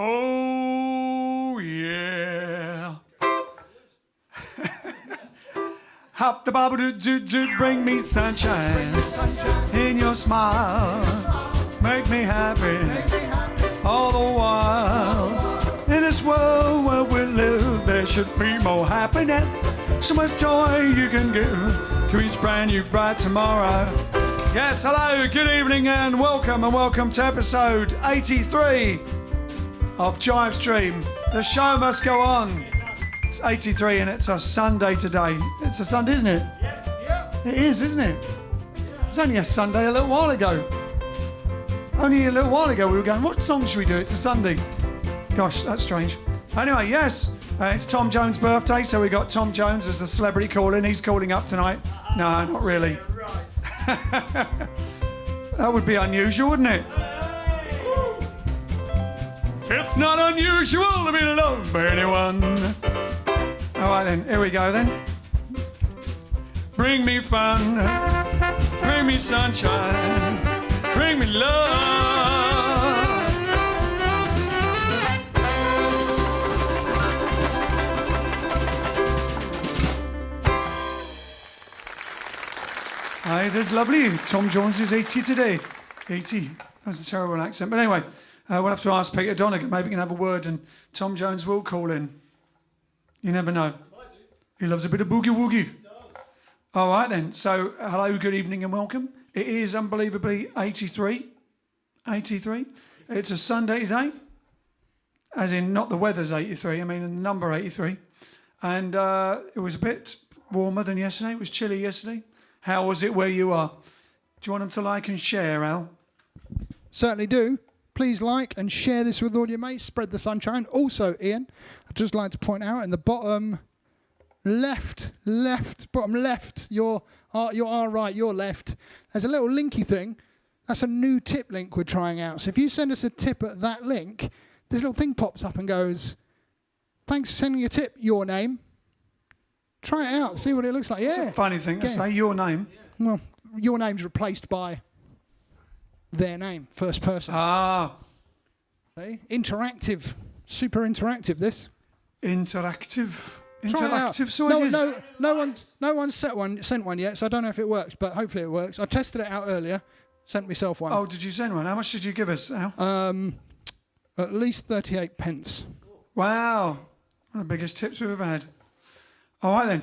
Oh, yeah. Hop the bobble do bring me sunshine in your smile. Make me happy all the while. In this world where we live, there should be more happiness. So much joy you can give to each brand new bright tomorrow. Yes, hello, good evening and welcome to episode 83 of JiveStream. The show must go on. It's 83 and it's a Sunday today. It's a Sunday, isn't it? Yeah. It is, isn't it? It's only a Sunday a little while ago. Only a little while ago we were going, what song should we do? It's a Sunday. Gosh, that's strange. Anyway, yes, it's Tom Jones' birthday, so we got Tom Jones as a celebrity calling. He's calling up tonight. No, not really. That would be unusual, wouldn't it? It's not unusual to be loved by anyone. All right then, here we go then. Bring me fun, bring me sunshine, bring me love. Hi, that's lovely. Tom Jones is 80 today. 80. That's a terrible accent. But anyway, we'll have to ask Peter Donegan. Maybe we can have a word and Tom Jones will call in. You never know. He loves a bit of boogie woogie. All right then. So, hello, good evening and welcome. It is unbelievably 83. 83. It's a Sunday today. As in, not the weather's 83. I mean, the number 83. And it was a bit warmer than yesterday. It was chilly yesterday. How was it where you are? Do you want them to like and share, Al? Certainly do. Please like and share this with all your mates. Spread the sunshine. Also, Ian, I'd just like to point out in the bottom left, your right, your left, there's a little linky thing. That's a new tip link we're trying out. So if you send us a tip at that link, this little thing pops up and goes, thanks for sending a tip, your name. Try it out, see what it looks like. Yeah. It's a funny thing to say, your name. Well, your name's replaced by their name, first person. Ah. See? Interactive. Super interactive, this. Interactive. Try it out. So it is. No one's sent one yet, so I don't know if it works, but hopefully it works. I tested it out earlier, sent myself one. Oh, did you send one? How much did you give us, Al? At least 38 pence. Wow. One of the biggest tips we've ever had. All right then,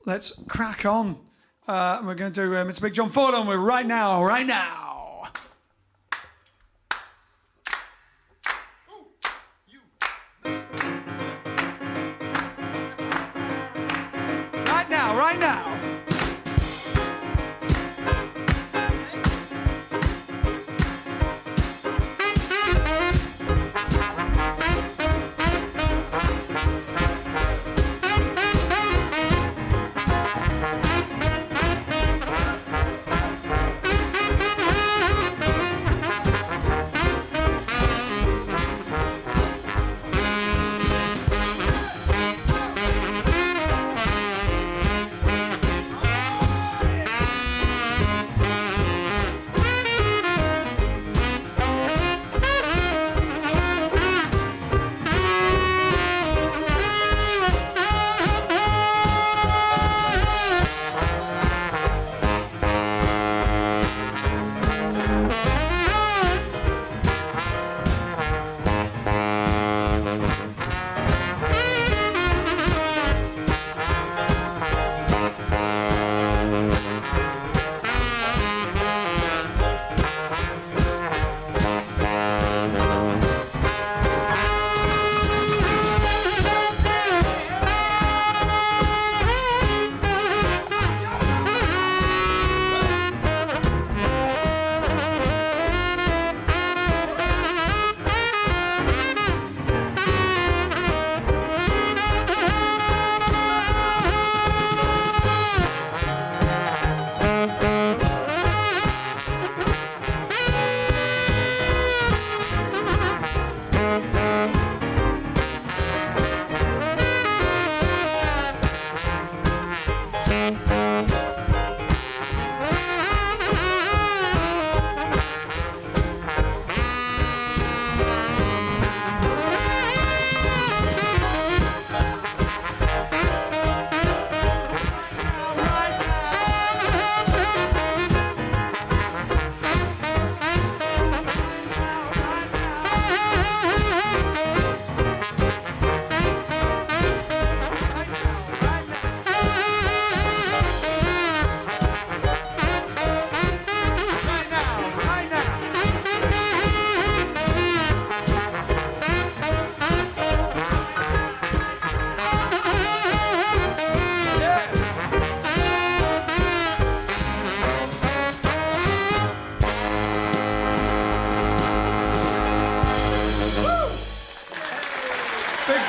let's crack on. We're going to do Mr. Big John Ford on with Right Now. Right Now, right now.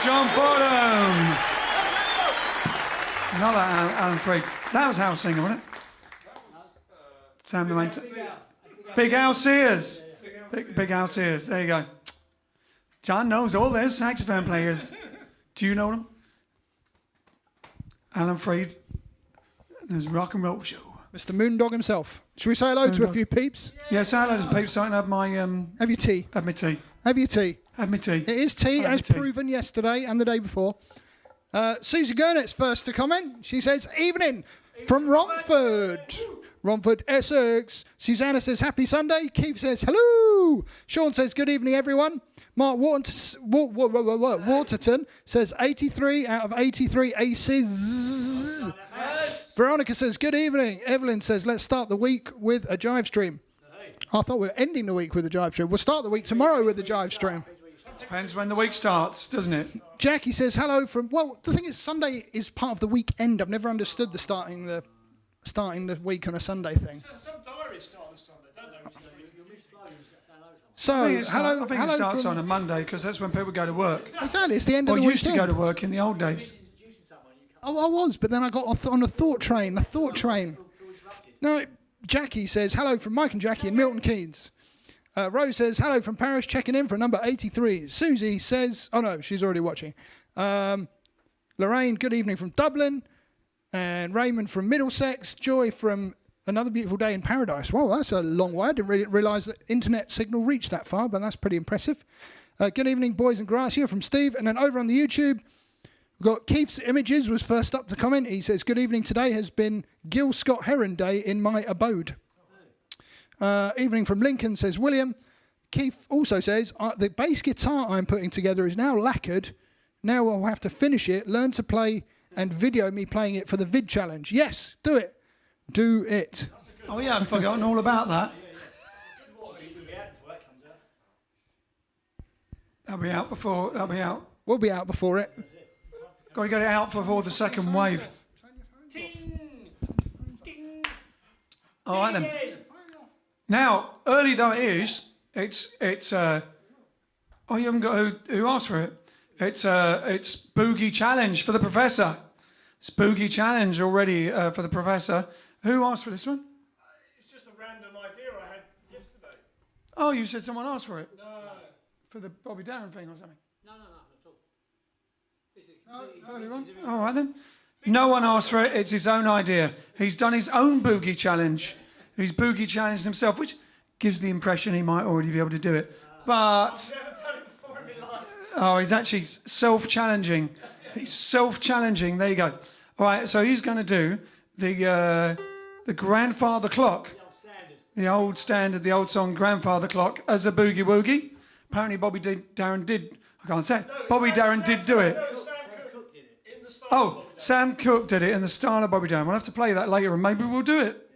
John Fordham. Not that Alan Freed. That was Hal Singer, wasn't it? Sam the main. Big Al Sears. Big Al Sears. There you go. John knows all those saxophone players. Do you know them? Alan Freed and his rock and roll show. Mr. Moondog himself. Should we say hello to a few peeps? Yeah, say hello to peeps. So I can have my Have your tea. have my tea. Have your tea. Have my tea. It is tea, Have as your tea. proven yesterday and the day before. Susie Gurnett's first to comment. She says, evening from Romford. Romford, Essex. Susanna says, happy Sunday. Keith says, hello. Sean says, good evening, everyone. Mark Waterton says, 83 out of 83 aces. Veronica says, good evening. Evelyn says, let's start the week with a jive stream. I thought we were ending the week with a jive stream. We'll start the week tomorrow with a jive stream. Depends when the week starts, doesn't it? Jackie says, hello from... Well, the thing is, Sunday is part of the weekend. I've never understood the starting the week on a Sunday thing. Some diaries start on Sunday, don't they? So, I think hello it starts from, on a Monday because that's when people go to work. Exactly, it's the end of Or the used to weekend. go to work in the old days. Oh, I was, but then I got on a thought train. No, Jackie says, hello from Mike and Jackie in Milton Keynes. Rose says, hello from Paris, checking in for number 83. Susie says, oh no, she's already watching. Lorraine, good evening from Dublin. And Raymond from Middlesex. Joy from Another Beautiful Day in Paradise. Wow, that's a long way. I didn't really realise that internet signal reached that far, but that's pretty impressive. Good evening, boys and grass here from Steve. And then over on the YouTube, we've got Keith's Images was first up to comment. He says, good evening. Today has been Gil Scott Heron Day in my abode. Evening from Lincoln, says William. Keith also says, the bass guitar I'm putting together is now lacquered. Now I'll have to finish it, learn to play, and video me playing it for the vid challenge. Yes, do it. Do it. Oh yeah, I'd forgotten all about that. That'll be out before. That'll be out. We'll be out before it. Got to get it out before the second wave. All right then. Now, early though it is, it's. Oh, you haven't got who asked for it. It's Boogie Challenge for the Professor. It's Boogie Challenge already for the Professor. Who asked for this one? It's just a random idea I had yesterday. Oh, you said someone asked for it? No. For the Bobby Darren thing or something? No, not at all. This is Early one? All right then. No one asked for it. It's his own idea. He's done his own Boogie Challenge. He's Boogie Challenged himself, which gives the impression he might already be able to do it. But... I've never done it before in my life. Oh, he's actually self-challenging. He's self-challenging. There you go. All right, so he's going to do the grandfather clock. The old standard, the old song Grandfather Clock as a boogie woogie. Apparently Darren did. I can't say it. Bobby Darren did do it. No, Sam Cooke did it in the style. Oh, Sam Cooke did it in the style of Bobby Darren. We'll have to play that later and maybe we'll do it.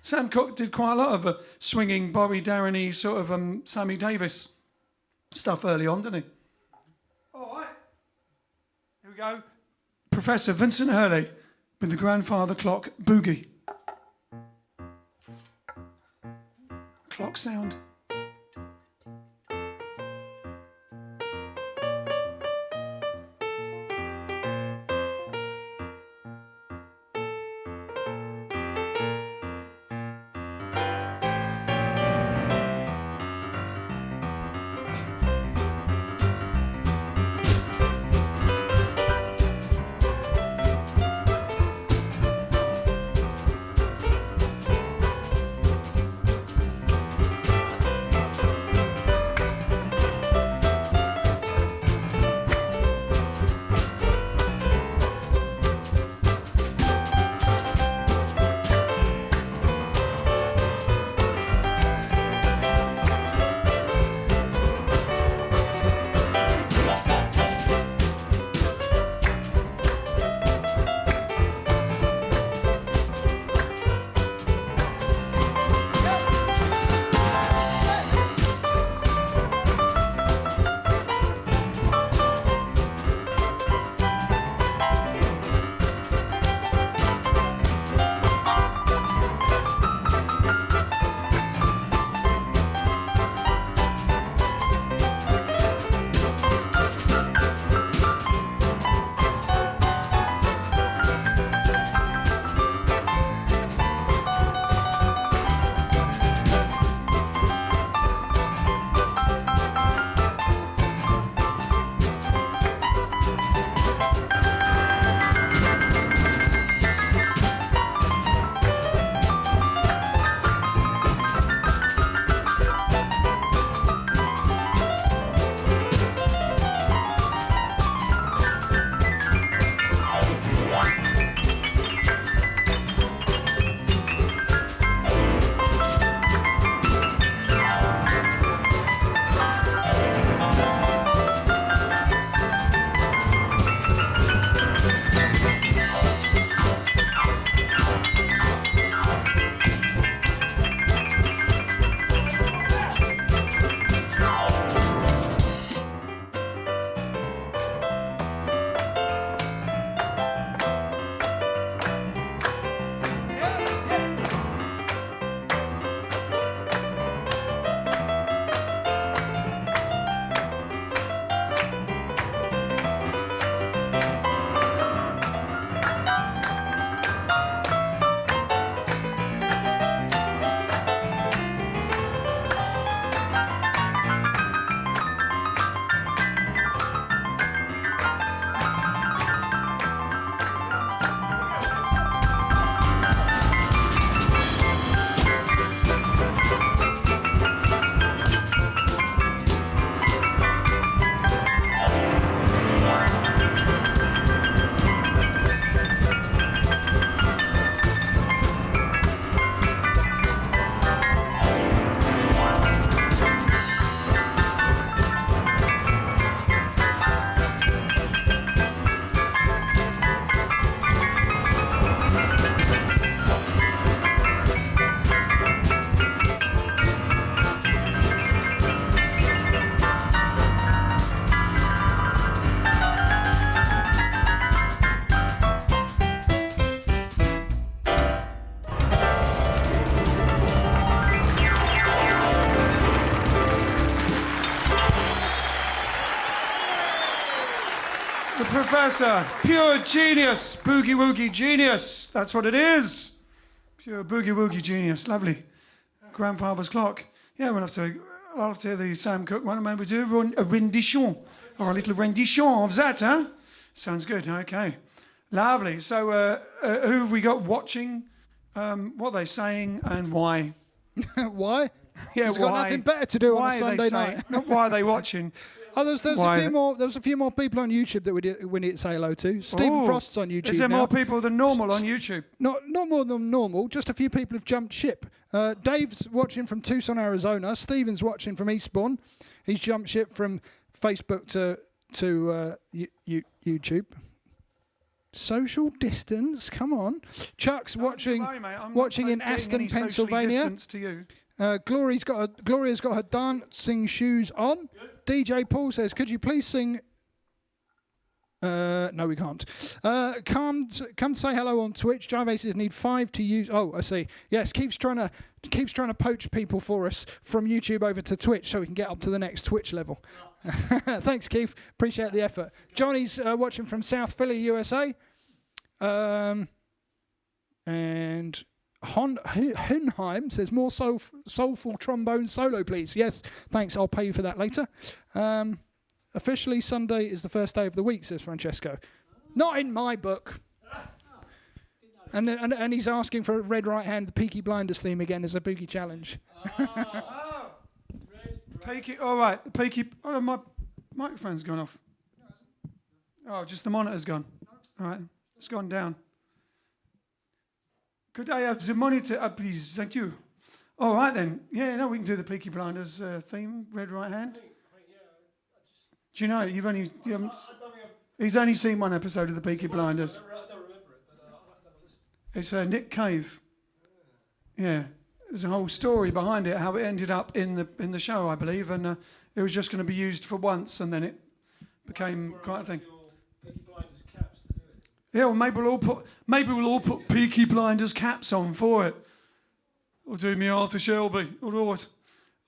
Sam Cooke did quite a lot of swinging Bobby Darren-y sort of Sammy Davis stuff early on, didn't he? All right. Here we go. Professor Vincent Hurley with the Grandfather Clock Boogie. Clock sound. The professor, pure genius, boogie woogie genius. That's what it is. Pure boogie woogie genius. Lovely. Grandfather's clock. Yeah, I'll have to hear the Sam Cooke one. Maybe do a rendition or a little rendition of that, huh? Sounds good. Okay. Lovely. So, who have we got watching? What are they saying and why? Why? Yeah, He's got nothing better to do on a Sunday night. Not why are they watching? Oh, there's a few more people on YouTube that we need to say hello to. Stephen Ooh. Frost's on YouTube. Is there now. more people than normal on YouTube? Not more than normal. Just a few people have jumped ship. Dave's watching from Tucson, Arizona. Stephen's watching from Eastbourne. He's jumped ship from Facebook to YouTube. Social distance. Come on. Chuck's watching in Aston, Pennsylvania. Distance to you. Gloria's got her dancing shoes on. DJ Paul says, "Could you please sing?" No, we can't. Come say hello on Twitch. Jive Aces need 5 to use. Oh, I see. Yes, keeps trying to poach people for us from YouTube over to Twitch so we can get up to the next Twitch level. Thanks, Keith. Appreciate the effort. Johnny's watching from South Philly, USA. And Hunheim says, more soulful trombone solo, please. Yes, thanks. I'll pay you for that later. Officially, Sunday is the first day of the week, says Francesco. Not in my book. And he's asking for a Red Right Hand, the Peaky Blinders theme again as a Boogie challenge. Peaky, all right. The Peaky. Oh, my microphone's gone off. Oh, just the monitor's gone. All right, it's gone down. Could I have the monitor up, please? Thank you. All right, then. Yeah, no, we can do the Peaky Blinders theme, Red Right Hand. Do you know, he's only seen one episode of the Peaky Blinders. I don't remember it, but I'll have to have a listen. It's Nick Cave. Yeah, there's a whole story behind it, how it ended up in the show, I believe, and it was just going to be used for once, and then it became quite a thing. Yeah, well, maybe we'll all put Peaky Blinders caps on for it. Or do me Arthur Shelby, or what?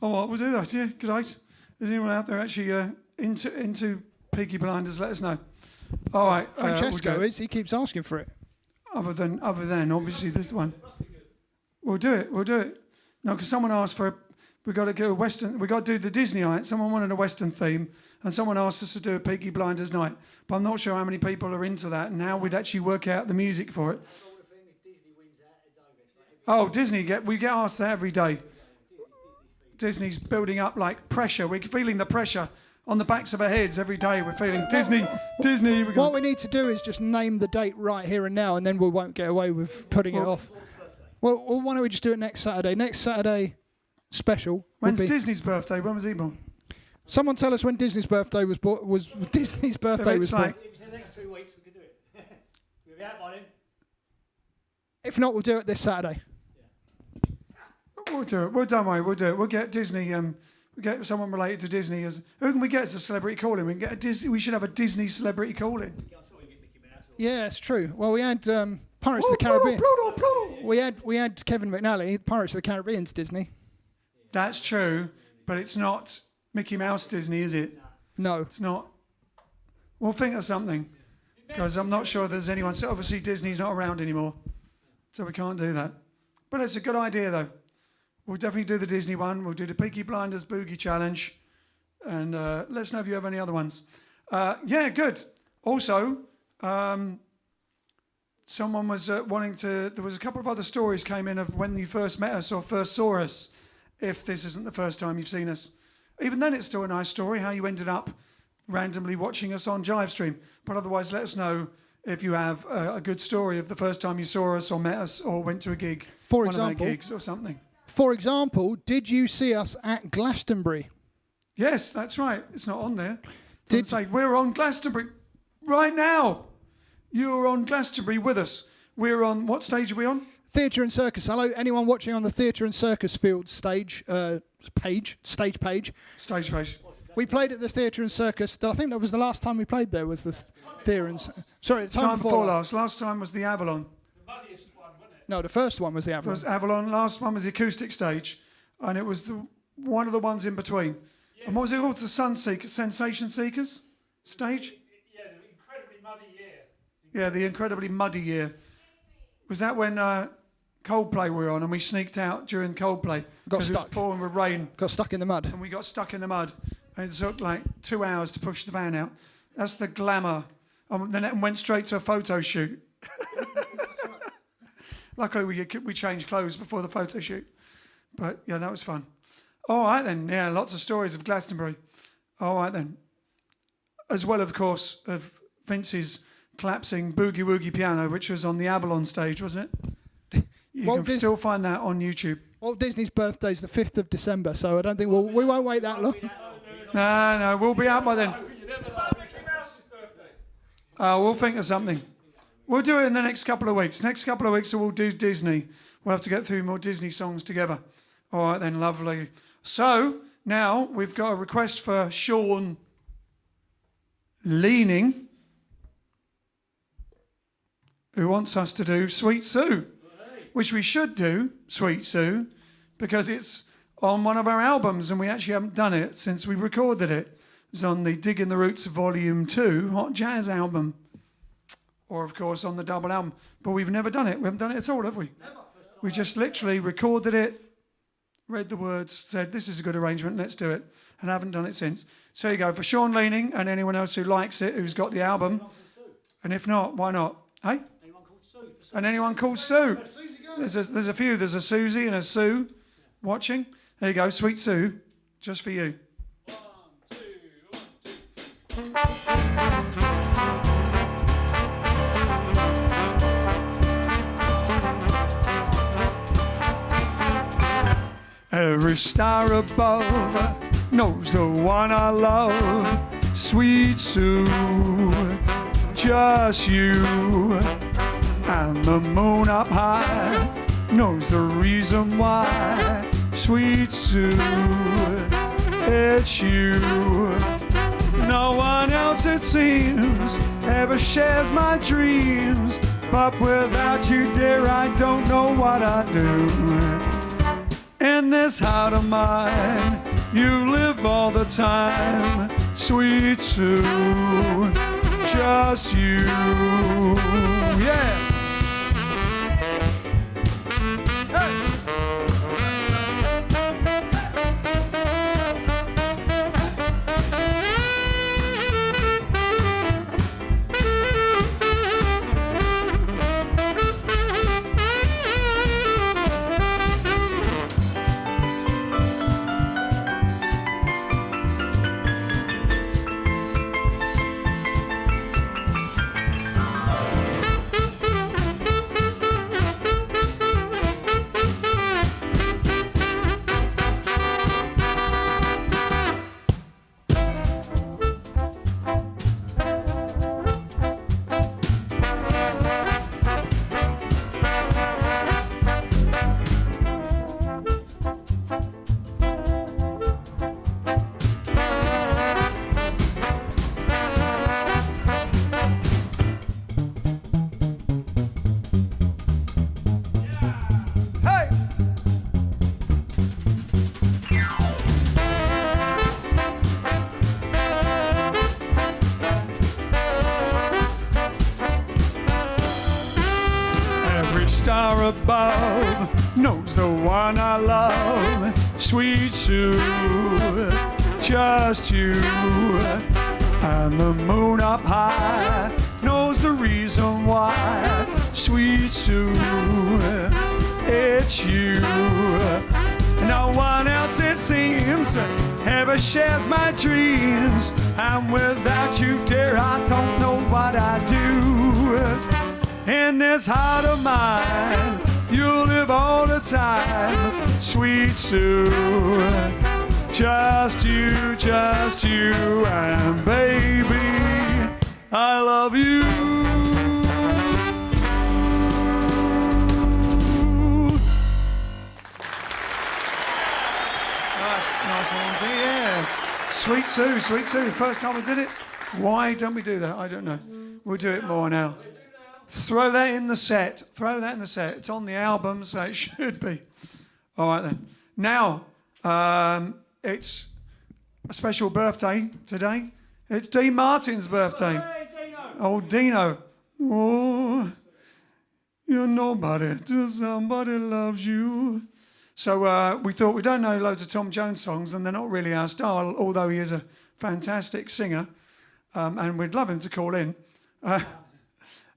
All right, we'll do that. Yeah, good night. Is anyone out there actually into Peaky Blinders? Let us know. All right, Francesco is. He keeps asking for it. Other than obviously this one. We'll do it. No, because someone asked for. We got to go Western. We got to do the Disney night. Someone wanted a Western theme, and someone asked us to do a Peaky Blinders night. But I'm not sure how many people are into that, and how we'd actually work out the music for it. Oh, Disney! We get asked that every day. Disney's building up like pressure. We're feeling the pressure on the backs of our heads every day. We're feeling Disney. What we need to do is just name the date right here and now, and then we won't get away with putting it off. Well, why don't we just do it next Saturday? Next Saturday special. When's Disney's birthday? When was he born? Someone tell us when Disney's birthday was Disney's birthday was born. If it's the next 2 weeks, we can do it. We'll be out by then. If not, we'll do it this Saturday. We'll do it. Don't worry. We'll do it. We'll get Disney. We'll get someone related to Disney. Who can we get as a celebrity calling? We should have a Disney celebrity calling. Yeah, it's true. Well, we had Pirates of the Caribbean. We had Kevin McNally. Pirates of the Caribbean's Disney. That's true, but it's not Mickey Mouse Disney, is it? No, it's not. We'll think of something, because I'm not sure there's anyone. So obviously Disney's not around anymore, so we can't do that. But it's a good idea, though. We'll definitely do the Disney one. We'll do the Peaky Blinders Boogie Challenge, and let us know if you have any other ones. Yeah, good. Also, someone was wanting to. There was a couple of other stories came in of when you first met us or first saw us. If this isn't the first time you've seen us, even then it's still a nice story how you ended up randomly watching us on JiveStream. But otherwise, let us know if you have a good story of the first time you saw us or met us or went to a gig, for one example, of our gigs or something. For example, did you see us at Glastonbury? Yes, that's right. It's not on there. Did say we're on Glastonbury right now? You're on Glastonbury with us. We're on what stage are we on? Theatre and Circus. Hello, anyone watching on the Theatre and Circus Field stage page? We played at the Theatre and Circus. I think that was the last time we played there. Was the Theatre and sorry, the time before last. Last time was the Avalon. The muddiest one, wasn't it? No, the first one was the Avalon. It was Avalon. Last one was the acoustic stage, and it was one of the ones in between. Yeah. And what was it called? The Sensation Seekers stage. Yeah, incredibly Yeah, the incredibly muddy year. Was that when Coldplay were on and we sneaked out during Coldplay? Got because it was stuck. pouring with rain. Got stuck in the mud. And we got stuck in the mud. And it took like 2 hours to push the van out. That's the glamour. Then it went straight to a photo shoot. Luckily, we changed clothes before the photo shoot. But yeah, that was fun. All right then. Yeah, lots of stories of Glastonbury. All right then. As well, of course, of Vince's collapsing Boogie Woogie piano, which was on the Avalon stage, wasn't it? You can still find that on YouTube. Walt Disney's birthday's the 5th of December, so I don't think we won't wait that long. No, we'll be out by then. We'll think of something. We'll do it in the next couple of weeks. Next couple of weeks, we'll do Disney. We'll have to get through more Disney songs together. All right then, lovely. So now we've got a request for Sean Leaning, who wants us to do Sweet Sue, which we should do, Sweet Sue, because it's on one of our albums and we actually haven't done it since we recorded it. It's on the Digging the Roots Volume 2 Hot Jazz album, or of course on the double album, but we've never done it. We haven't done it at all, have we? Never. We just literally recorded it, read the words, said this is a good arrangement, let's do it, and haven't done it since. So you go for Sean Leaning and anyone else who likes it, who's got the album, and if not, why not? Hey? And anyone called Sue. There's a few. There's a Susie and a Sue watching. There you go, Sweet Sue, just for you. 1, 2, 1, 2. Every star above knows the one I love, Sweet Sue, just you. And the moon up high knows the reason why, Sweet Sue, it's you. No one else, it seems, ever shares my dreams, but without you, dear, I don't know what I'd do. In this heart of mine, you live all the time, Sweet Sue, just you. Yeah. Hey. Star above knows the one I love, Sweet Sue, just you. And the moon up high knows the reason why, Sweet Sue, it's you. No one else, it seems, ever shares my dreams, and without you, dear, I don't know what I do. In this heart of mine, you live all the time, Sweet Sue, just you, and baby, I love you. Nice one, yeah. Sweet Sue, first time we did it. Why don't we do that? I don't know. We'll do it more now. Throw that in the set. It's on the album, so it should be. All right, then. Now, it's a special birthday today. It's Dean Martin's birthday. Hey, Dino. Old Dino. Oh, you're nobody till somebody loves you. So we thought we don't know loads of Tom Jones songs and they're not really our style, although he is a fantastic singer and we'd love him to call in.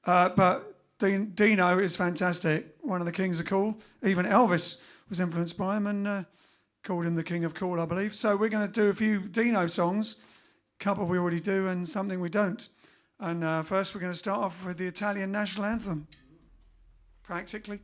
But Dino is fantastic, one of the kings of cool. Even Elvis was influenced by him and called him the king of cool, I believe. So we're going to do a few Dino songs, a couple we already do and something we don't. And first we're going to start off with the Italian national anthem, practically.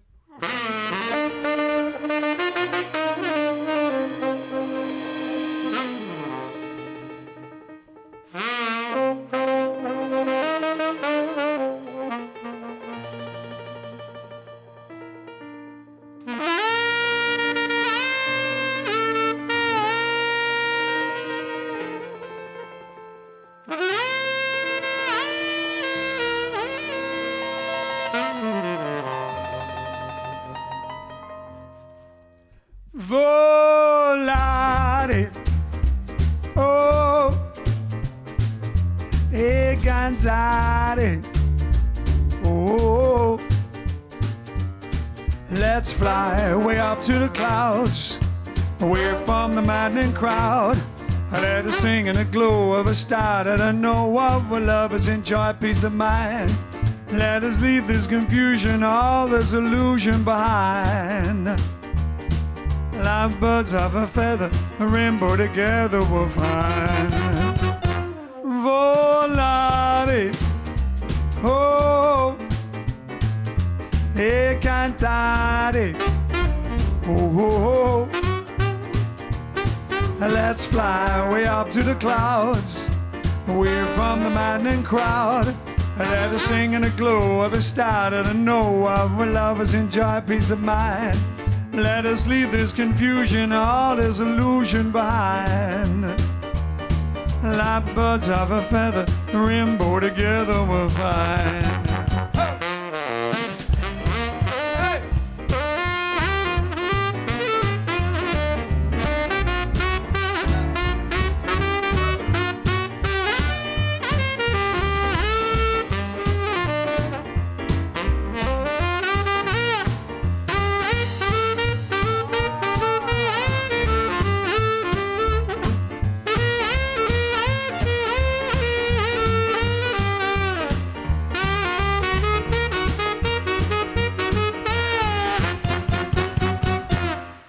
Volare, oh, e cantare, oh, let's fly way up to the clouds, away from the maddening crowd. Let us sing in the glow of a star that I know of, where lovers enjoy peace of mind. Let us leave this confusion, all this illusion behind. Like birds of a feather, a rainbow together we'll find. Volare, oh, e cantare, oh, oh, oh. Let's fly way up to the clouds, away from the maddening crowd. Let us sing in the glow of a star that I know of, where lovers enjoy peace of mind. Let us leave this confusion, all this illusion behind. Like birds of a feather, a rainbow together we'll find.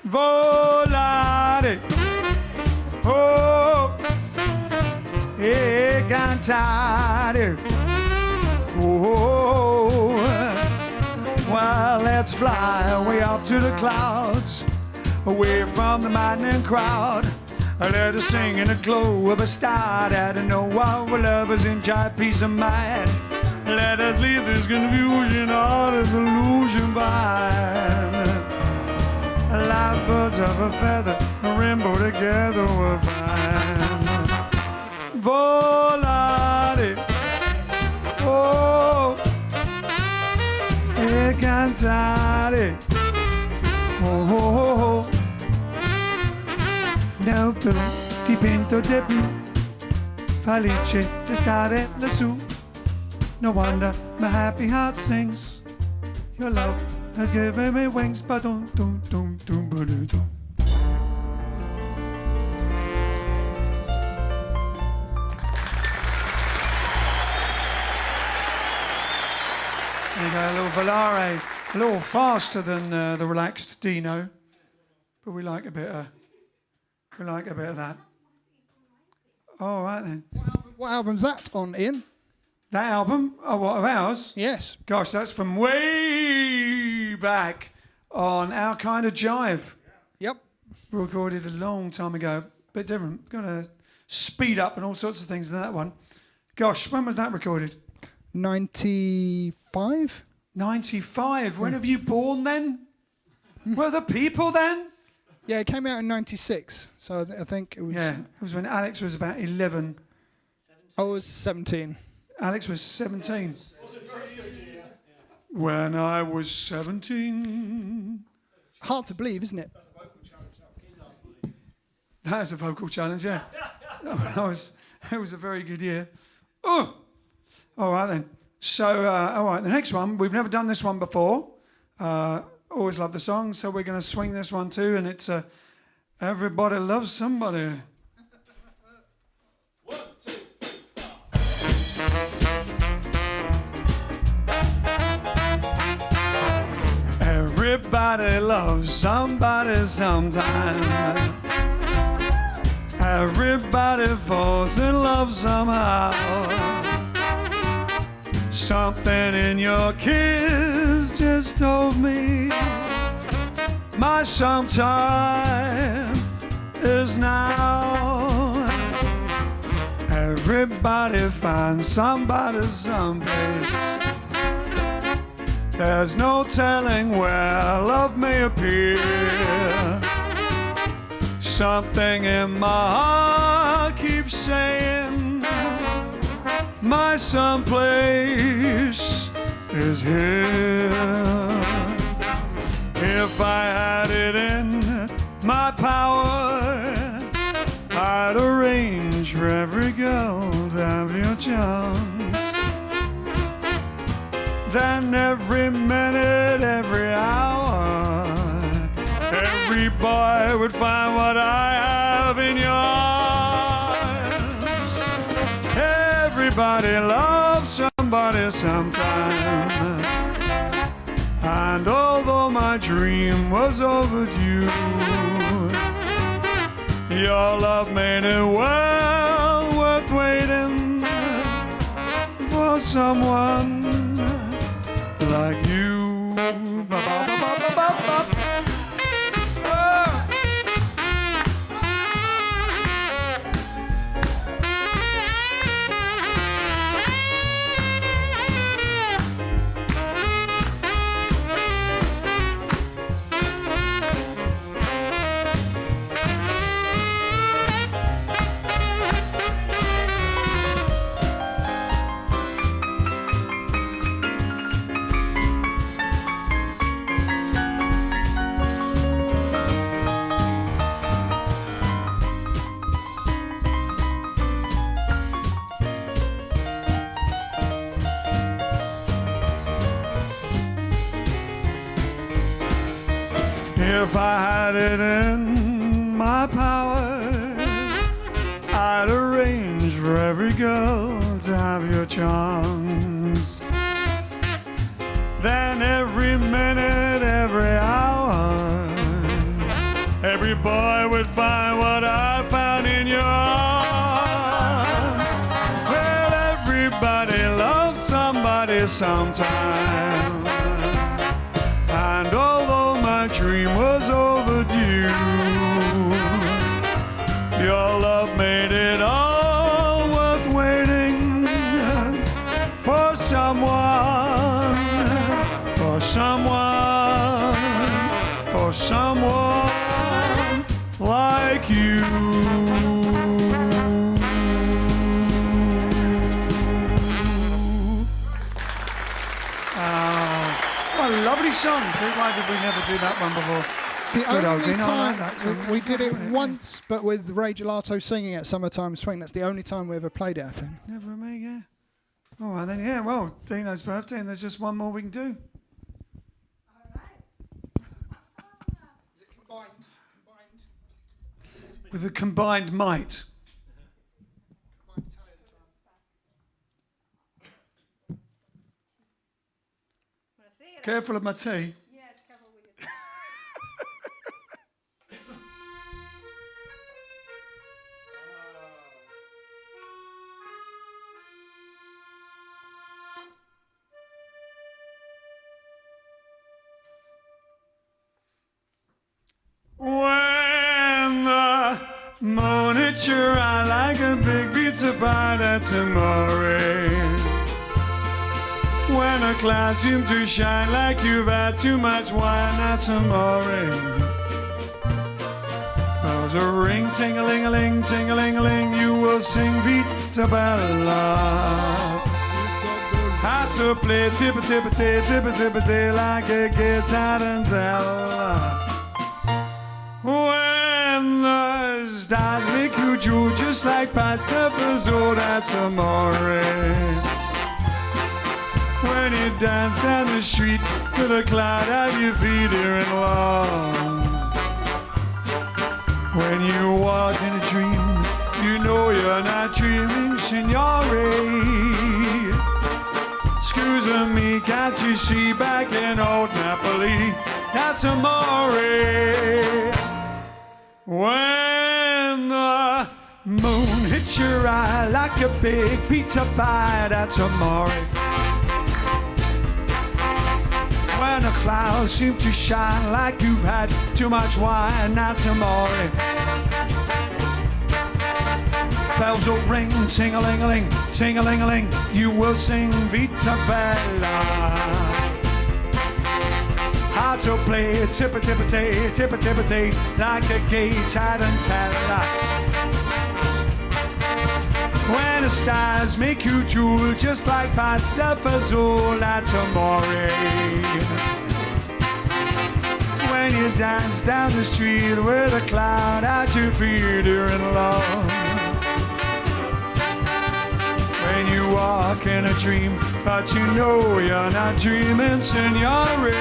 Volare, oh, e cantare, oh, well, let's fly way up to the clouds, away from the maddening crowd. Let us sing in the glow of a star that I know of, where lovers enjoy peace of mind. Let us leave this confusion, all this illusion behind. Like birds of a feather, a rainbow together we'll find. Volare, oh, e cantare, oh, oh, oh. Nel blu dipinto di blu, felice di stare lassù. No wonder my happy heart sings. Your love has given me wings, ba-dum, dum, dum, dum, ba-dum. There you go, a little volare, a little faster than the relaxed Dino, but we like a bit of that. All right then. What album's that on, Ian? That album? Oh, what, of ours? Yes. Gosh, that's from way back on Our Kind of Jive. Yep. Recorded a long time ago. Bit different. Got to speed up and all sorts of things in that one. Gosh, when was that recorded? 95? 95. When have you born then? Were the people then? Yeah, it came out in 96. So I think it was... Yeah, it was when Alex was about 11. I was 17. Alex was 17. When I was 17. Hard to believe, isn't it? That is a vocal challenge, yeah. It was a very good year. Oh! All right then. So, all right, the next one, we've never done this one before. Always love the song, so we're going to swing this one too, and it's Everybody Loves Somebody. 1, 2, 3, 4. Everybody loves somebody sometime. Everybody falls in love somehow. Something in your kiss just told me my sometime is now. Everybody finds somebody someplace. There's no telling where love may appear. Something in my heart keeps saying my someplace is here. If I had it in my power, I'd arrange for every girl to have your charms. Then every minute, every hour, every boy would find what I have in your arms. Everybody loves somebody sometime. And although my dream was overdue, your love made it well worth waiting for someone like you. If I had it in my power, I'd arrange for every girl to have your charms. Then every minute, every hour, every boy would find what I found in your arms. Well, everybody loves somebody sometime. And although my dream was overdue, your love made it all worth waiting for someone, for someone, for someone like you. What a lovely song. See, why did we never do that one before? The Good old only Dino, I like time that song. we It's did it lovely. once, but with Ray Gelato singing at Summertime Swing. That's the only time we ever played it, I think. Never a me, yeah. All right, then, yeah, well, Dino's birthday, and there's just one more we can do. With a combined might. Careful of my tea. When the moon hits your eye like a big pizza pie, that's amore. When a cloud seems to shine like you've had too much wine, that's amore. Bells a ring, ting-a-ling-a-ling, ting-a-ling-a-ling, you will sing Vita Bella. How to play tippa-tippa-tay, tippa-tippa-tay like a guitar and tell. When the stars make you drool just like pasta fazzo, that's amore. when you dance down the street with a cloud at your feet here in love. When you walk in a dream, you know you're not dreaming, signore. Scusa me, can't you see back in old Napoli? That's amore. When the moon hits your eye like a big pizza pie, that's amore. When the clouds seem to shine like you've had too much wine, that's amore. Bells will ring, ting-a-ling-a-ling, ting-a-ling-a-ling, you will sing Vita Bella. Hearts will play tippa-tippa-tay, tippa-tippa-tay, like a gay tarantella. When the stars make you drool, just like pasta fazool, that's amore. When you dance down the street with a cloud at your feet, you're in love. When you walk in a dream, but you know you're not dreaming, signore.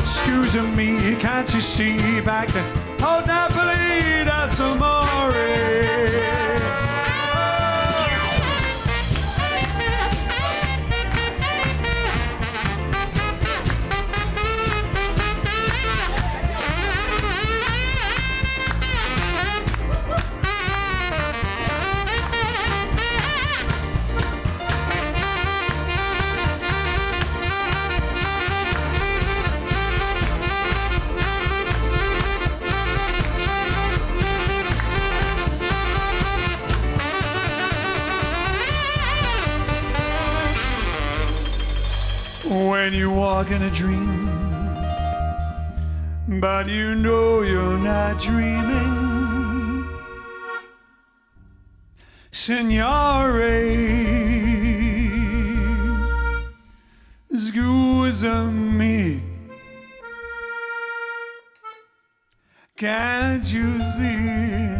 Excuse me, can't you see back there? Oh, Napoli, that's amore. When you walk in a dream, but you know you're not dreaming, signore. Scusa me, can't you see?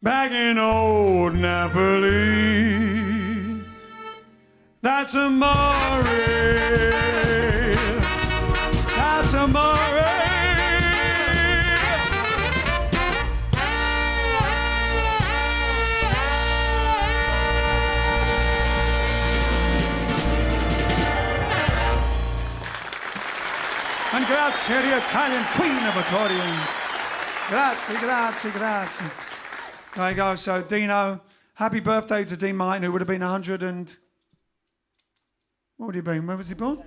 Back in old Napoli, that's amore. That's amore. And grazie, the Italian queen of accordion. Grazie, grazie, grazie. There you go. So, Dino, happy birthday to Dean Martin, who would have been 100 and... What would he been? Where was he born?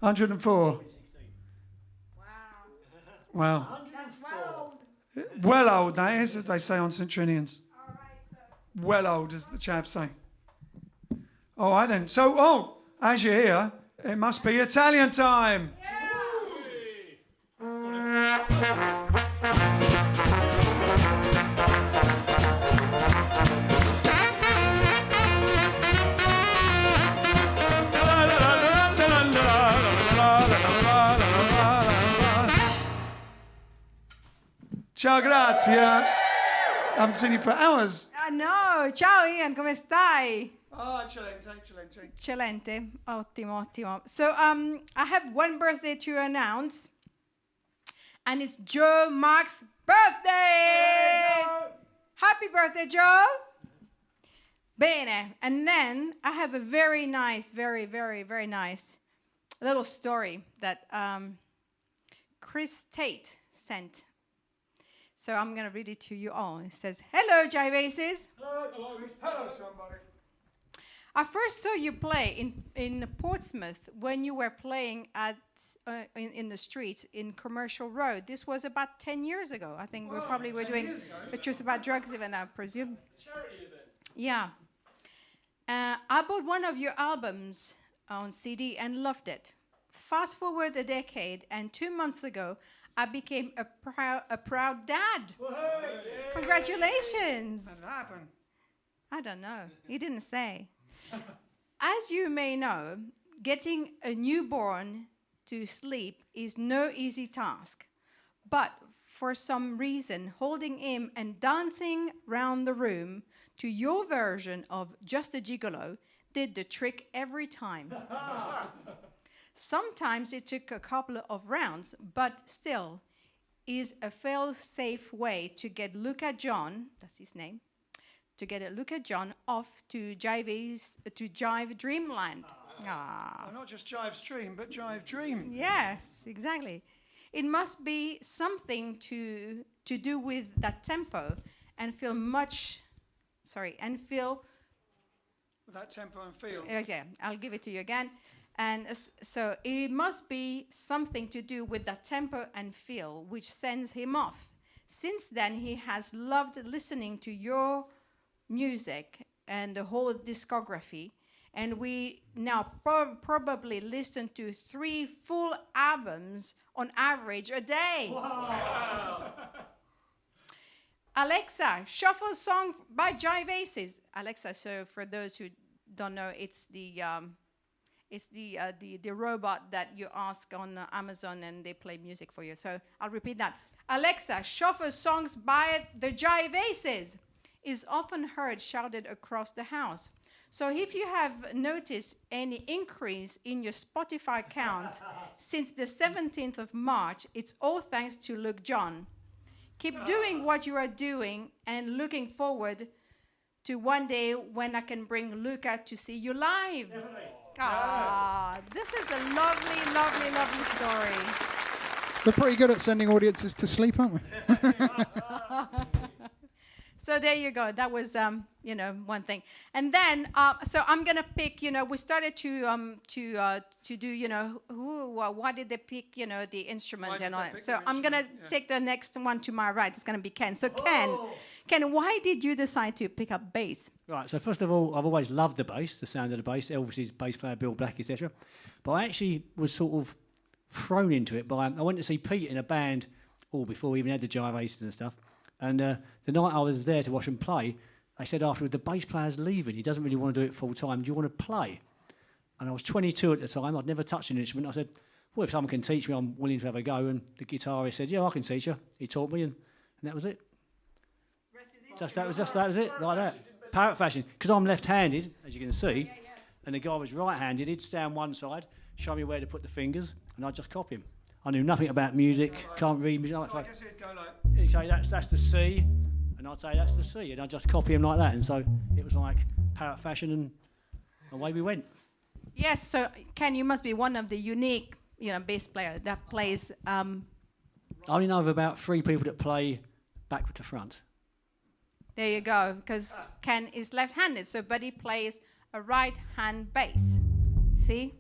104. Wow. Well old, that is, as they say on St. Trinians. Well old, as the chaps say. All right then. So, as you're here, it must be Italian time. Ciao, grazie. I haven't seen you for hours. No, ciao Ian, come stai? Oh, eccellente, eccellente. Eccellente, ottimo, ottimo. So I have one birthday to announce, and it's Joe Mark's birthday! Happy birthday, Joe! Bene, and then I have a very nice, very, very, very nice little story that Chris Tate sent. So I'm going to read it to you all. It says, "Hello, Jive Aces. Hello, somebody. I first saw you play in Portsmouth when you were playing at in the streets in Commercial Road. This was about 10 years ago. I think we probably were doing a truth about drugs even, I presume. Charity event. Yeah. I bought one of your albums on CD and loved it. Fast forward a decade, and 2 months ago, I became a proud dad. Congratulations. How did that happen? I don't know. He didn't say. As you may know, getting a newborn to sleep is no easy task. But for some reason, holding him and dancing round the room to your version of Just a Gigolo did the trick every time. Sometimes it took a couple of rounds, but still is a fail-safe way to get Luca John, that's his name, to get a Luca John off to Jive Dreamland. Ah. Well, not just JiveStream, but Jive Dream. Yes, exactly. It must be something to do with that tempo and feel With that tempo and feel. Okay, I'll give it to you again. And so it must be something to do with that tempo and feel, which sends him off. Since then, he has loved listening to your music and the whole discography. And we now probably listen to 3 full albums on average a day. Wow. Alexa, shuffle song by Jive Aces. Alexa, so for those who don't know, it's the robot that you ask on Amazon and they play music for you. So I'll repeat that. Alexa, shuffle songs by the Jive Aces is often heard shouted across the house. So if you have noticed any increase in your Spotify count since the 17th of March, it's all thanks to Luke John. Keep doing what you are doing and looking forward to one day when I can bring Luca to see you live. Ah, this is a lovely, lovely, lovely story. We're pretty good at sending audiences to sleep, aren't we? So there you go. That was, one thing. And then, so I'm gonna pick. We started to do. Why did they pick? The instrument and all that. So I'm gonna take the next one to my right. It's gonna be Ken. So Ken, why did you decide to pick up bass? Right, so first of all, I've always loved the bass, the sound of the bass, Elvis's bass player, Bill Black, etc. But I actually was sort of thrown into it by, I went to see Pete in a band, before we even had the Jive Aces and stuff. And the night I was there to watch him play, they said afterwards, the bass player's leaving, he doesn't really want to do it full time, do you want to play? And I was 22 at the time, I'd never touched an instrument. I said, well, if someone can teach me, I'm willing to have a go. And the guitarist said, yeah, I can teach you. He taught me, and that was it. That was it, like that. Parrot fashion. Because I'm left-handed, as you can see, and the guy was right-handed. He'd stand one side, show me where to put the fingers, and I'd just copy him. I knew nothing about music, can't read music. So I guess he'd go like... He'd say, that's the C, and I'd say, that's the C, and I'd just copy him like that. And so it was like parrot fashion, and away we went. Yes, so Ken, you must be one of the unique, bass player that plays... I only know of about 3 people that play backward to front. There you go, because Ken is left-handed, but he plays a right-hand bass. See?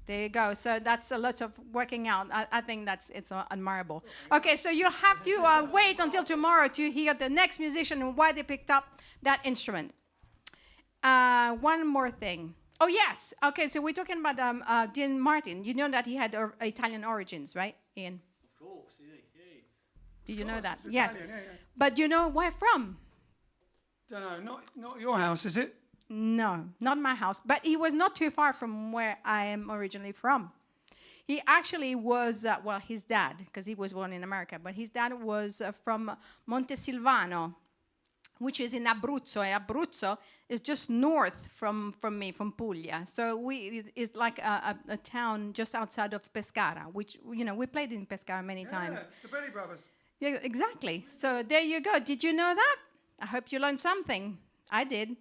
There you go. So that's a lot of working out. I think it's admirable. Okay, so you'll have to wait until tomorrow to hear the next musician and why they picked up that instrument. One more thing. Oh, yes. Okay, so we're talking about Dean Martin. You know that he had Italian origins, right, Ian? Of course, yeah. Did you know that? Yes. Yes. Yeah. But you know where from? Don't know. Not your house, is it? No, not my house. But he was not too far from where I am originally from. He actually was, his dad, because he was born in America, but his dad was from Montesilvano, which is in Abruzzo. And Abruzzo is just north from me, from Puglia. So it's like a town just outside of Pescara, which, we played in Pescara many times. The Belly Brothers. Yeah, exactly. So there you go. Did you know that? I hope you learned something. I did.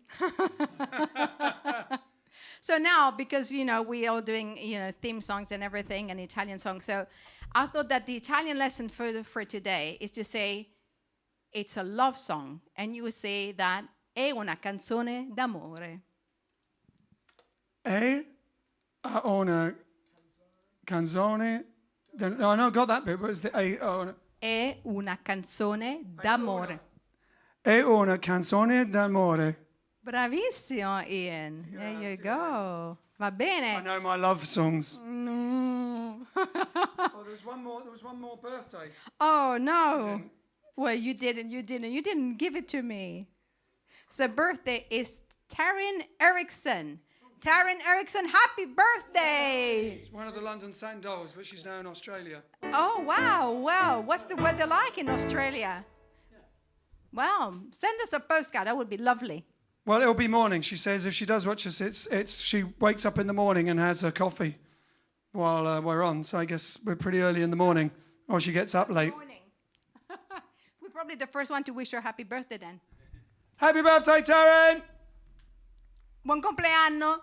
So now, because, we are doing, theme songs and everything and Italian songs. So I thought that the Italian lesson for today is to say, it's a love song. And you would say that è una canzone d'amore. È una canzone... No, I know I got that bit, but it's the È una canzone d'amore. È una canzone d'amore. Bravissimo, Ian. There you go. Va bene. I know my love songs. Mm. There was one more birthday. Oh, no. Well, you didn't give it to me. So birthday is Taryn Erickson. Taryn Erickson, happy birthday! It's one of the London Saint Dolls, but she's now in Australia. Oh, wow, wow. What's the weather like in Australia? Wow, send us a postcard. That would be lovely. Well, it'll be morning. She says if she does watch us, it's she wakes up in the morning and has her coffee while we're on. So I guess we're pretty early in the morning, or she gets up late. Morning. We're probably the first one to wish her happy birthday then. Happy birthday, Taryn! Buon compleanno.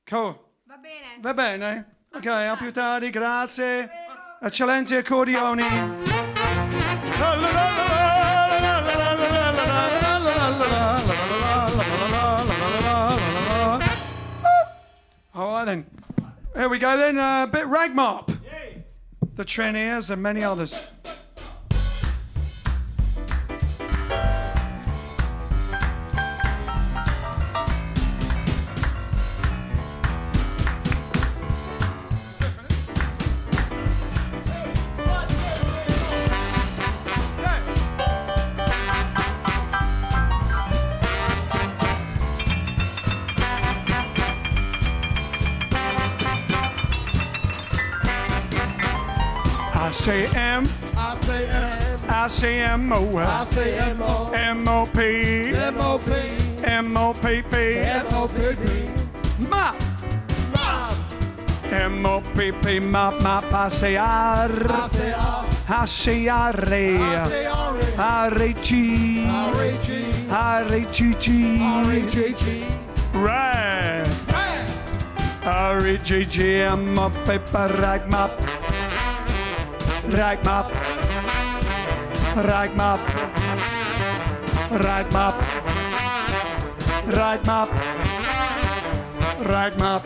Cool. Va bene. Va bene. Ok, a più tardi, grazie. Eccellenti accordioni. All right then. Here we go then. A bit ragmop. The Treniers and many others. I say M, I say M, I say M-O, I say M-O, M-O-P, M-O-P, M-O-P-P, M-O-P-P, mop, mop, M-O-P-P, mop, mop, I say R, I say R, I say I R-E, say R, R-E-G, R-E-G, R-E-G-G, R-E-G-G, rag, rag, R-E-G-G, M-O-P-P, rag mop, rag mop, rag mop, rag mop, rag mop, rag mop.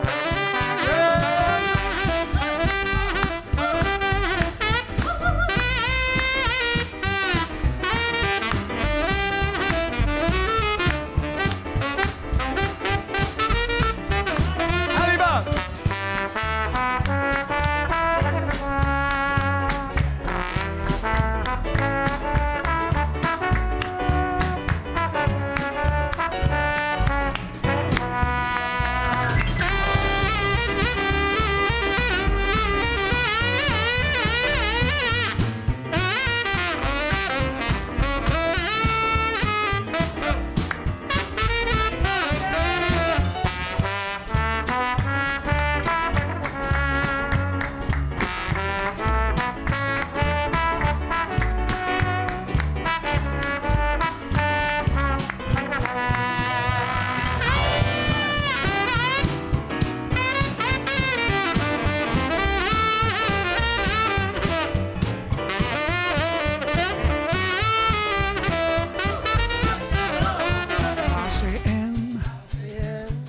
Halibut.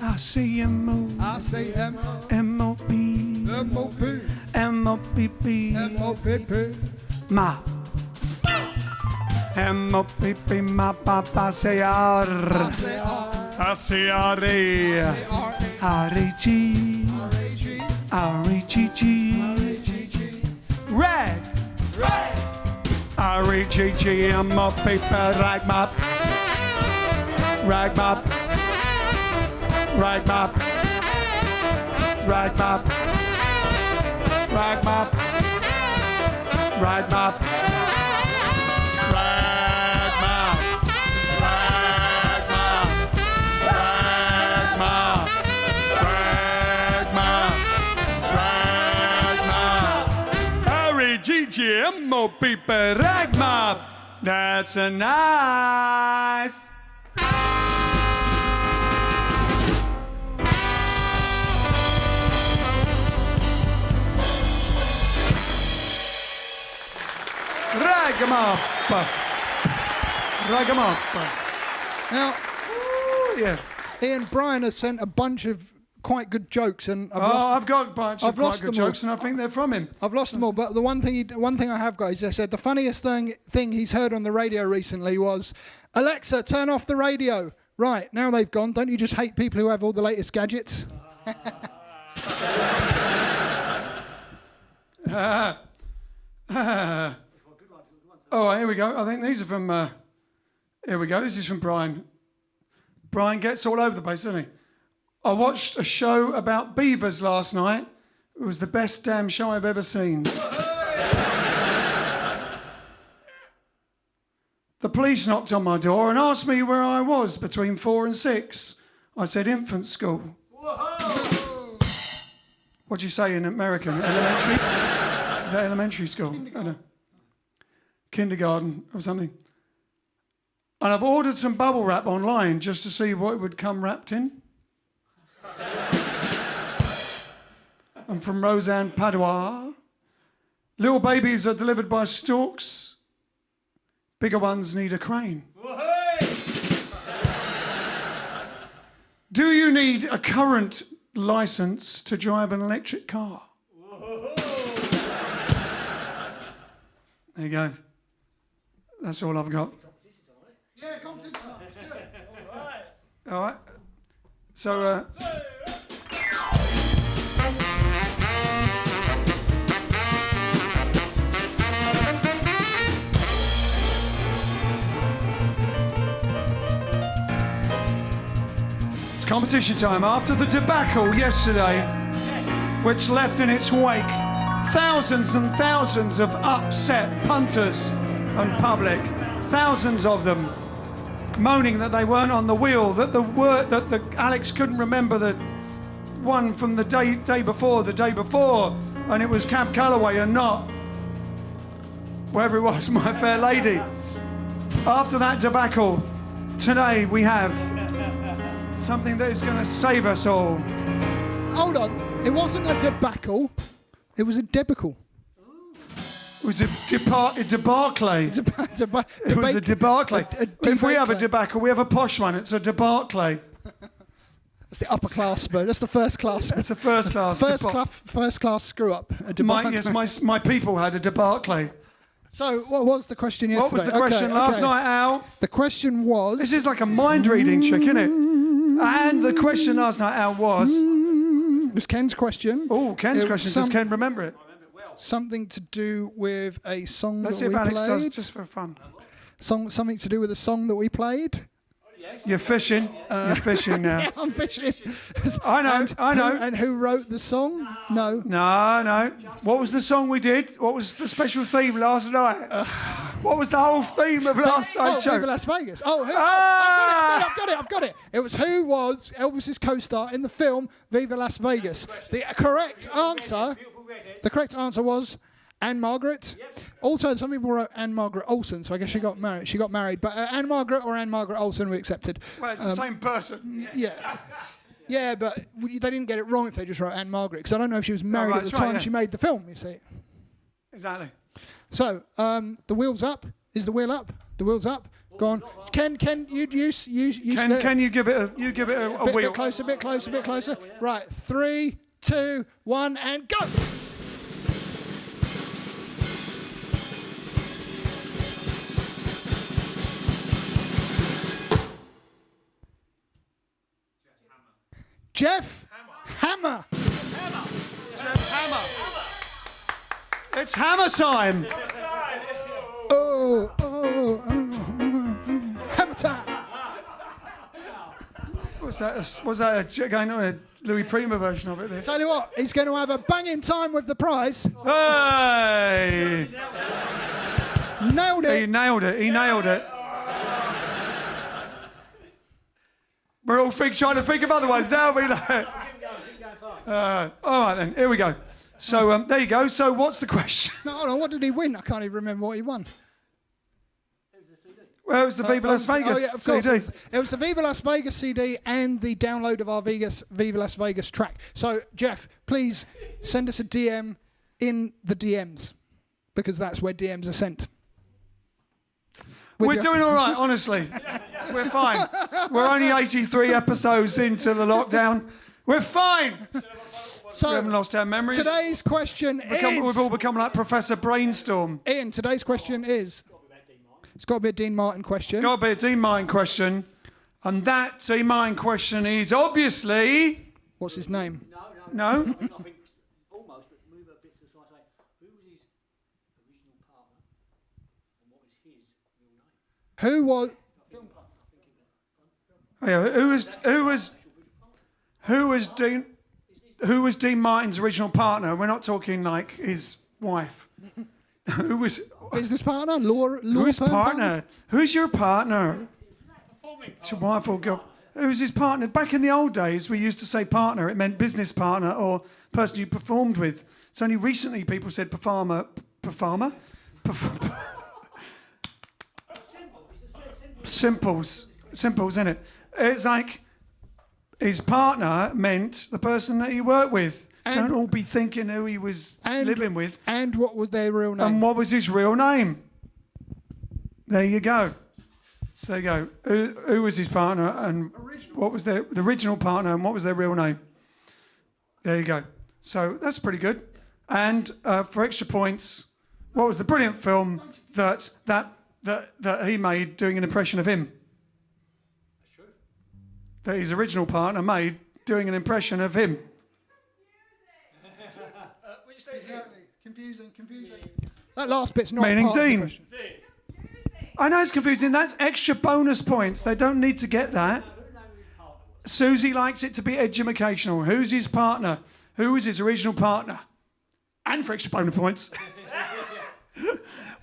I say M-O, I say M-O, M-O-P, M-O-P, M-O-P-P, M-O-P-P, mop. M-O-P-P, mop, mop, I say R, I say R, I say R-E, R-E, R-E-G, R-E-G, R-E-G-G, R-E-G-G, rag, rag, R-E-G-G, M-O-P-P, rag mop, rag mop, rag mop, rag mop, rag mop, rag mop, rag mop, rag mop, rag mop, rag mop, R-E-G-G-M-O-P-P, rag mop. That's a nice. Ragamappa. Ragamappa. Now, Yeah. Ian, Brian has sent a bunch of quite good jokes, and I've got a bunch I've of quite lost good them all. jokes, and I think they're from him. I've lost them all. But the one thing I have got is they said the funniest thing he's heard on the radio recently was, Alexa, turn off the radio. Right, now they've gone. Don't you just hate people who have all the latest gadgets? Oh, here we go. I think these are from. Here we go. This is from Brian. Brian gets all over the place, doesn't he? I watched a show about beavers last night. It was the best damn show I've ever seen. The police knocked on my door and asked me where I was between 4 and 6. I said infant school. What do you say in American? Elementary? Is that elementary school? I don't know. Kindergarten or something. And I've ordered some bubble wrap online just to see what it would come wrapped in. I'm from Roseanne Padua. Little babies are delivered by storks. Bigger ones need a crane. Do you need a current license to drive an electric car? There you go. That's all I've got. Yeah, competition time. Let's do it. All right. So, it's competition time. After the debacle yesterday, which left in its wake thousands and thousands of upset punters and public, thousands of them moaning that they weren't on the wheel, that Alex couldn't remember the one from the day before, and it was Camp Calloway and not wherever it was, My Fair Lady. After that debacle, today we have something that is going to save us all. Hold on. It wasn't a debacle. It was a debacle. It was a debacle. It was a debacle. If we have a debacle, we have a posh one. It's a debacle. That's the upper class, but that's the first class. It's a first class. First class screw up. A debacle. My people had a debacle. So, what was the question yesterday? What was the question last night, Al? The question was... This is like a mind-reading trick, isn't it? And the question last night, Al, was... It was Ken's question. Oh, Ken's question. Does Ken remember it? Something to do with a song Let's that we see if Alex played. does, just for fun. Something to do with a song that we played. You're fishing. You're fishing now. Yeah, I'm fishing. I know. And who wrote the song? No. No. What was the song we did? What was the special theme last night? What was the whole theme of last night's show? Viva Las Vegas. Oh, I've got it. It was who was Elvis's co-star in the film Viva Las Vegas. The correct answer was Anne Margaret. Also, some people wrote Anne Margaret Olsen, so I guess she got married. But Anne Margaret or Anne Margaret Olsen, we accepted. Well, it's the same person. Yeah. Yeah, but they didn't get it wrong if they just wrote Anne Margaret, because I don't know if she was married at the time she made the film, you see. Exactly. So, the wheel's up. Is the wheel up? The wheel's up. Go on. Can you use Can you give it a wheel? Bit closer. Right. 3, 2, 1, and go. Jeff Hammer. Jeff Hammer. It's hammer time. Oh, hammer time. Was that going on a Louis Prima version of it? This? Tell you what, he's going to have a banging time with the prize. Hey! Nailed it. He nailed it. We're all trying to think of other ones now, but all right then, here we go. So there you go. So what's the question? No, hold on, what did he win? I can't even remember what he won. Well, it was the Viva Las Vegas CD. It was the Viva Las Vegas CD and the download of our Viva Las Vegas track. So, Jeff, please send us a DM in the DMs, because that's where DMs are sent. We're doing all right, honestly. We're fine. We're only 83 episodes into the lockdown. We're fine. So, we haven't lost our memories. Today's question is... We've all become like Professor Brainstorm. Ian, today's question is... It's got to be a Dean Martin question. Got to be a Dean Martin question. And that Dean Martin question is obviously... What's his name? No? I think almost, but move a bit to the side. Say, who was his original partner, and what was his real name? Who was... Who was Dean Martin's original partner? We're not talking like his wife. Who was Business partner? Law who's firm partner? Who's your partner? It's your wife or girl. Who's his partner? Back in the old days, we used to say partner. It meant business partner or person you performed with. It's only recently people said performer. Simples, isn't it? It's like his partner meant the person that he worked with. And- Don't all be thinking who he was living with. And what was their real name? And what was his real name? There you go. So there you go. Who was his partner and what was the original partner and what was their real name? There you go. So that's pretty good. And for extra points, what was the brilliant film that he made doing an impression of him? That's true. That his original partner made doing an impression of him. What you say? Exactly. Confusing. That last bit's not Meaning part of the Dean. question. I know it's confusing. That's extra bonus points. They don't need to get that. Susie likes it to be educational. Who's his partner? Who was his original partner? And for extra bonus points.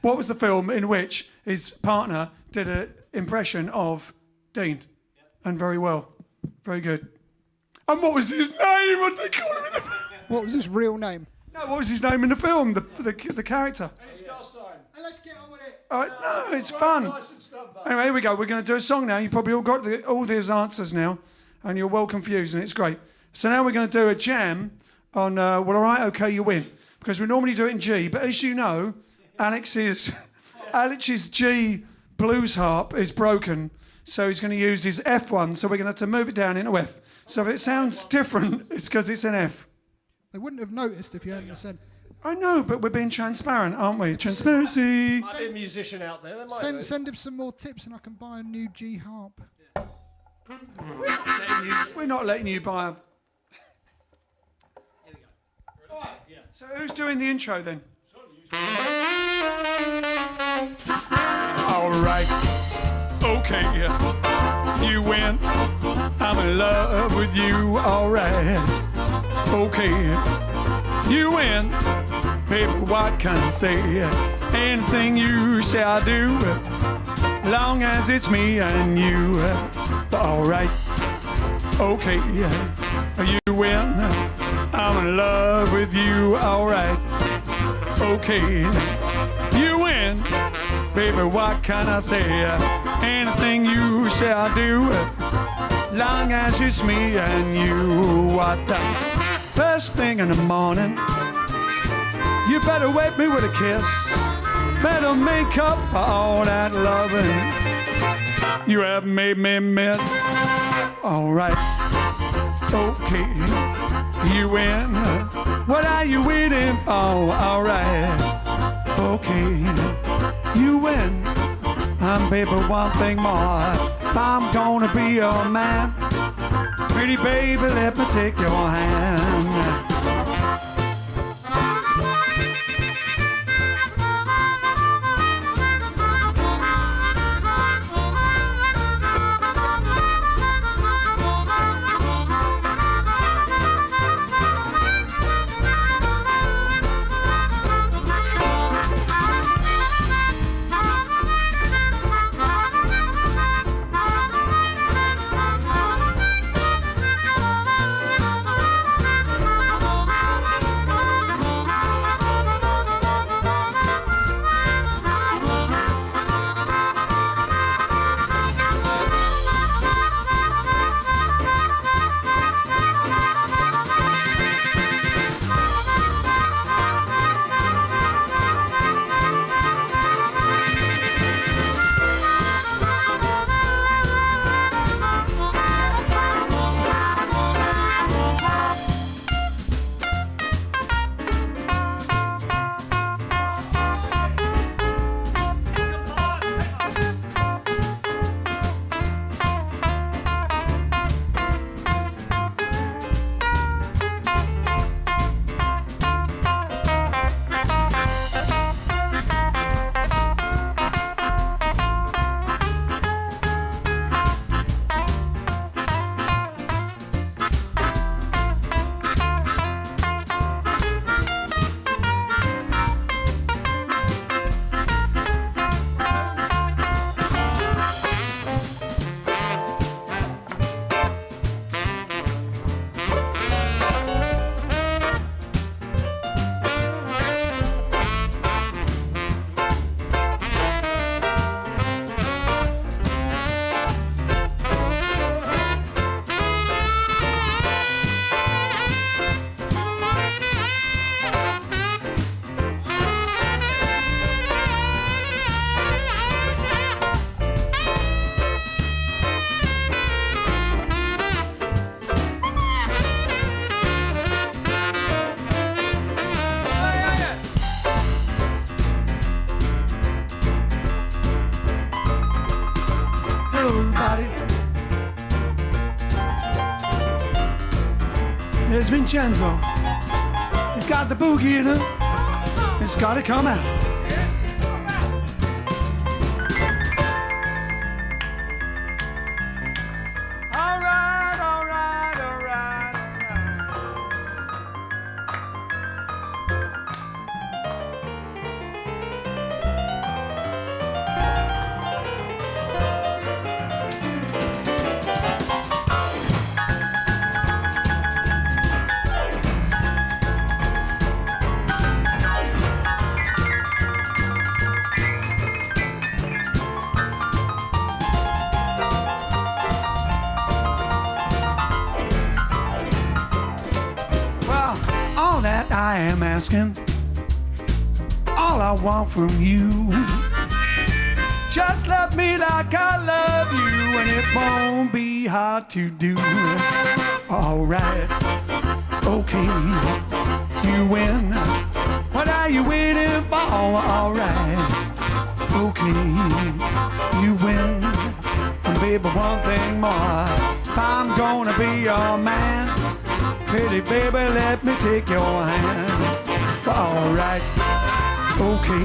What was the film in which his partner did an impression of Dean? And very well. Very good. And what was his name? What did they call him in the film? What was his real name? No, what was his name in the film? The character. Star sign. And let's get on with it. No, it's fun. Nice and stuff, mate. Anyway, here we go. We're going to do a song now. You've probably all got all these answers now, and you're well confused, and it's great. So now we're going to do a jam on, well, all right, okay, you win. Because we normally do it in G, but as you know, Alex's G blues harp is broken, so he's going to use his F one, so we're going to have to move it down into F. So if it sounds different, it's because it's an F. They wouldn't have noticed if you hadn't said. I know, but we're being transparent, aren't we? Transparency. Might be a musician out there. There might be. Send him some more tips and I can buy a new G harp. We're not letting you buy a... So who's doing the intro then? All right. Okay. You win. I'm in love with you. All right. Okay. You win. Baby, what can I say? Anything you say I do. Long as it's me and you. All right. Okay. You win. I'm in love with you, alright. Okay, you win. Baby, what can I say? Anything you say I do. Long as it's me and you. What the first thing in the morning, you better wake me with a kiss. Better make up for all that loving you have made me miss. Alright. Okay, you win. What are you waiting for? All right. Okay, you win. And baby, one thing more. If I'm gonna be your man, pretty baby, let me take your hand. There's Vincenzo. He's got the boogie in him. It's got to come out. All right, all right, all right, all Well, all that I am asking, all I want from you, just love me like I love you, and it won't be hard to do. All right, okay, you win. What are you waiting for? All right, okay, you win. And baby, one thing more, if I'm gonna be your man, pretty baby, let me take your hand. All right, okay,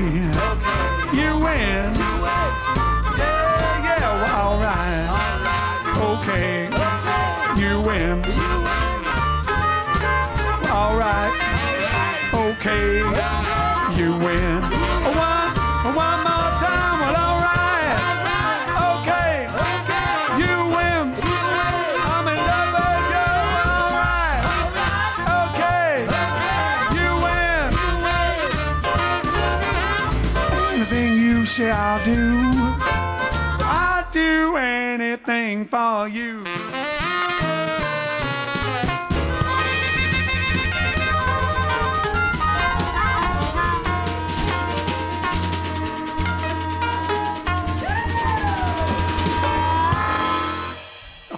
you win. Yeah, yeah, well, all right, okay, you win. All right, okay, you win. One more time, well, all right, okay, you win. I'm in love with you, all right, okay, you win. Anything you say I'll do, I'll do anything for you.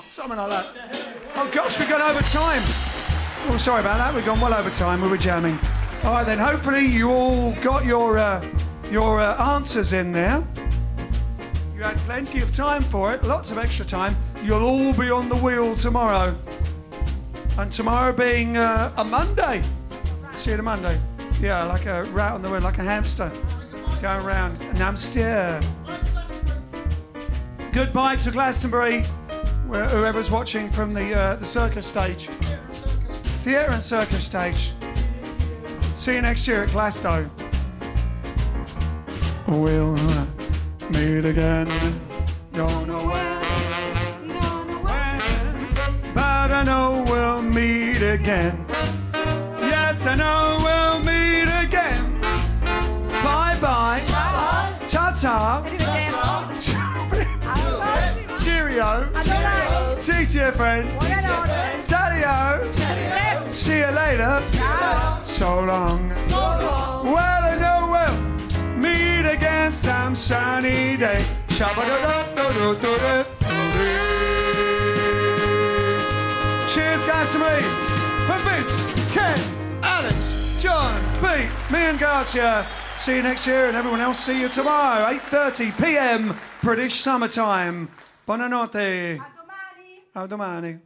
Something like that. Oh gosh, we've gone over time. Oh, sorry about that. We've gone well over time. We were jamming. All right then. Hopefully you all got your answers in there. You had plenty of time for it. Lots of extra time. You'll all be on the wheel tomorrow. And tomorrow being a Monday. See you on Monday. Yeah, like a rat on the wheel, like a hamster going around. An hamster. Goodbye to Glastonbury. Whoever's watching from the circus stage. Theatre and circus stage. See you next year at Glasto. We'll meet again. Don't know when, but I know we'll meet again. Yes, I know we'll meet again. Bye-bye. Ta-ta. Cheerio. TTFN. Taddio. See you later. So long. Well, I know we'll meet again some sunny day. Cheers, guys, to me. From Vince, Ken, Alex, John, Pete, me and Garcia. See you next year, and everyone else, see you tomorrow, 8:30 p.m. British summertime. Buonanotte. A domani. A domani.